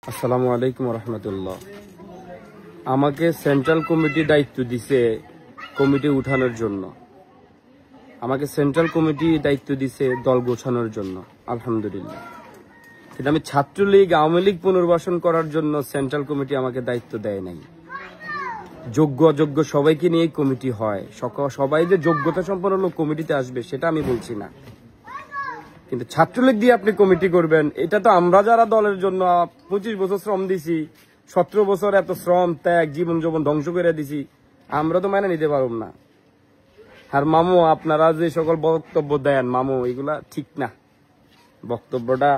আসসালামু আলাইকুম রহমতুল্লাহ। আমাকে সেন্ট্রাল কমিটি দায়িত্ব দিছে কমিটি উঠানোর জন্য, আমাকে সেন্ট্রাল কমিটি দায়িত্ব দিছে দল গোছানোর জন্য, আলহামদুলিল্লাহ। কিন্তু আমি ছাত্রলীগ আওয়ামী লীগ পুনর্বাসন করার জন্য সেন্ট্রাল কমিটি আমাকে দায়িত্ব দেয় নাই। যোগ্য অযোগ্য সবাইকে নিয়ে কমিটি হয়, সবাই যে যোগ্যতা সম্পন্ন লোক কমিটিতে আসবে সেটা আমি বলছি না, কিন্তু ছাত্রলীগ দিয়ে আপনি কমিটি করবেন, এটা তো আমরা যারা দলের জন্য 25 বছর শ্রম দিছি, 17 বছর এত শ্রম ত্যাগ জীবন যৌবন ধ্বংস করে দিছি, আমরা তো মেনে নিতে পারব না। আর মামু আপনারা যে সকল বক্তব্য দেন মামু, এগুলা ঠিক না। বক্তব্যটা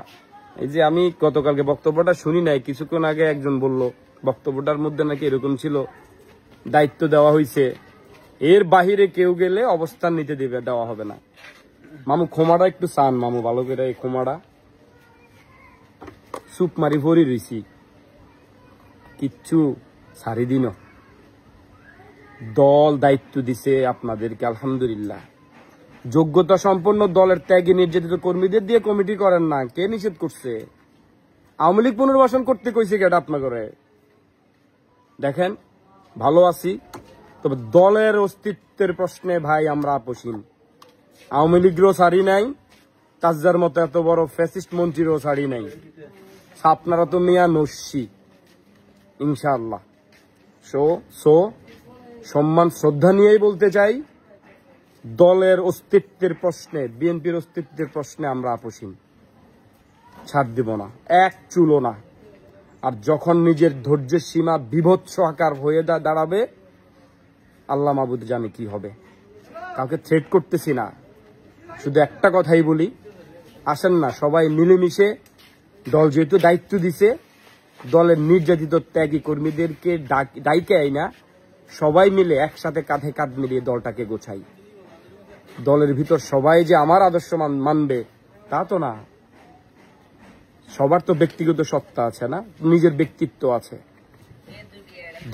এই যে আমি গতকালকে বক্তব্যটা শুনি নাই, কিছুক্ষণ আগে একজন বলল বক্তব্যটার মধ্যে নাকি এরকম ছিল, দায়িত্ব দেওয়া হয়েছে, এর বাহিরে কেউ গেলে অবস্থান নিতে দেওয়া হবে না। মামু ক্ষমাটা একটু চান মামু, ভালো করে এই ক্ষমাটা সুপ মারি ভরি রইছি, কিচ্ছু সারি দিন। দল দায়িত্ব দিছে আপনাদেরকে, আলহামদুলিল্লাহ। যোগ্যতা সম্পন্ন দলের ত্যাগী নির্যাতিত কর্মীদের দিয়ে কমিটি করেন না, কে নিষেধ করছে? আওয়ামী লীগ পুনর্বাসন করতে কইছে কেটা আপনাকে? দেখেন ভালো আছি, তবে দলের অস্তিত্বের প্রশ্নে ভাই আমরা আপোষহীন। আওয়ামী লীগেরও ছাড়ি নাই, তাজ্জার মতো এত বড় ফ্যাসিস্ট মন্ত্রীরও ছাড়ি নাই। আপনারা তো মিয়া নস্যি, ইনশাআল্লাহ। সো সম্মান শ্রদ্ধা নিয়েই বলতে চাই, দলের অস্তিত্বের প্রশ্নে, বিএনপির অস্তিত্বের প্রশ্নে আমরা আপোষহীন, ছাড় দিব না, এক চুলো না। আর যখন নিজের ধৈর্যের সীমা বিভৎস আকার হয়ে দাঁড়াবে, আল্লাহ মাবুদ জানে কি হবে। কাউকে থ্রেট করতেছি না, শুধু একটা কথাই বলি, আসেন না সবাই মিলেমিশে, দল যেহেতু দায়িত্ব দিছে, দলের নির্যাতিত ত্যাগী কর্মীদেরকে ডাইকে আইনা সবাই মিলে একসাথে কাঁধে কাঁধ মিলিয়ে দলটাকে গোছাই। দলের ভিতর সবাই যে আমার আদর্শ মানবে তা তো না, সবার তো ব্যক্তিগত সত্তা আছে না, নিজের ব্যক্তিত্ব আছে।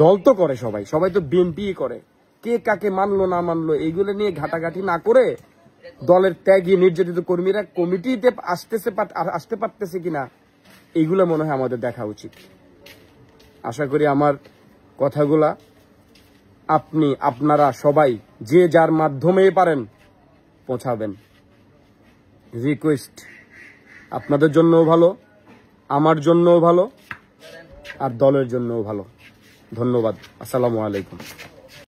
দল তো করে সবাই তো বিএনপি করে, কে কাকে মানলো না মানলো এইগুলো নিয়ে ঘাটাঘাটি না করে, দলের ত্যাগী নির্যাতিত কর্মীরা কমিটিতে আসতে পারতেছে কিনা এইগুলো মনে হয় আমাদের দেখা উচিত। আশা করি আমার কথাগুলা আপনারা সবাই যে যার মাধ্যমে পারেন পৌঁছাবেন। রিকোয়েস্ট, আপনাদের জন্যও ভালো, আমার জন্যও ভালো, আর দলের জন্যও ভালো। ধন্যবাদ। আসসালামু আলাইকুম।